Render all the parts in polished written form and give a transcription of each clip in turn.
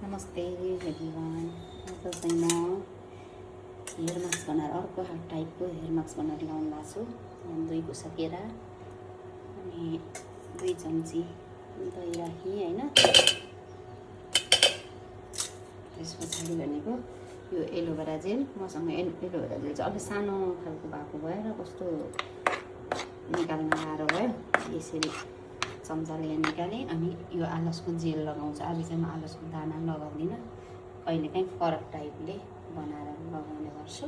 नमस्ते एभ्रिवान। आज चाहिँ म हेयर मास्क बनाएर अर्को टाइपको हेयर मास्क बनाएर ल्याउनु भएको छु। 2 गुच्छा केरा अनि 2 चम्ची दही राखेँ हैन। त्यस पछाडि भनेको यो एलोभेरा जेल, मसँग एलोभेरा जेल चाहिँ अलिक सानो खालको भएको भएर कस्तो निकाल्न गाह्रो भयो। यसरी चम्चाले यहाँ निकालेँ अनि यो आलसको जेल लगाउँछु। आज चाहिँ म आलसको दाना लगाउँदिनँ, कहिलेकाहीँ फरक टाइपले बनाएर लगाउने गर्छु।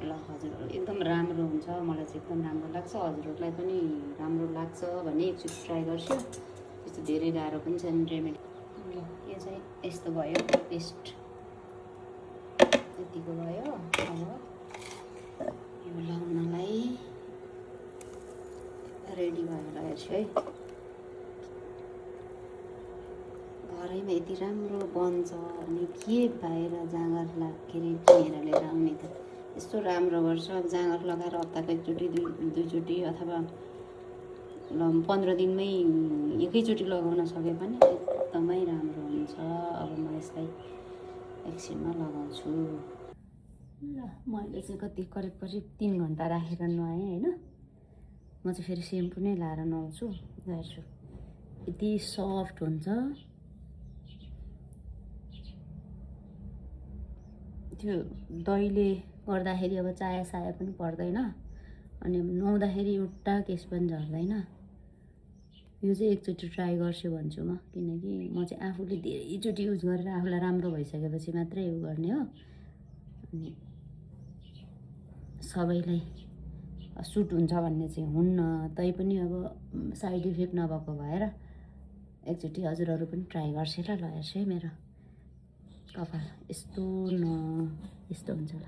ल हजुरहरू एकदम राम्रो हुन्छ, मलाई चाहिँ एकदम राम्रो लाग्छ, हजुरहरूलाई पनि राम्रो लाग्छ भने एकचोटि ट्राई गर्छु। त्यस्तो धेरै गाह्रो पनि छैन रेमेडी। ल यो चाहिँ यस्तो भयो, पेस्ट यतिको भयो। अब यो लाउनलाई रेडी भएर हेर्छु है। घरैमा यति राम्रो बन्छ अनि के बाहिर जाँगर के अरे किनेर लिएर आउने त यस्तो राम्रो गर्छ। अब जाँगर लगाएर हप्ताको एकचोटि दुईचोटि अथवा 15 दिनमै एकैचोटि लगाउन सके पनि एकदमै राम्रो हुन्छ। अब म यसलाई एकछिनमा लगाउँछु। ल मैले चाहिँ कति करिब 3 घन्टा राखेर नुहाएँ हैन। म चाहिँ फेरि सेम्पू नै लाएर नुहाउँछु। हेर्छु यति सफ्ट हुन्छ। त्यो दहीले गर्दाखेरि अब चाया साया पनि पर्दैन अनि नुहाउँदाखेरि एउटा केस पनि झर्दैन। यो चाहिँ एकचोटि ट्राई गर्छु भन्छु म, किनकि म चाहिँ आफूले धेरैचोटि युज गरेर आफूलाई राम्रो भइसकेपछि मात्रै यो गर्ने हो। अनि सबैलाई सुट हुन्छ भन्ने चाहिँ हुन्न, तैपनि अब साइड इफेक्ट नभएको भएर एकचोटि हजुरहरू पनि ट्राई गर्छु ल। हेर्छु है मेरो कपाल यस्तो हुन्छ ल।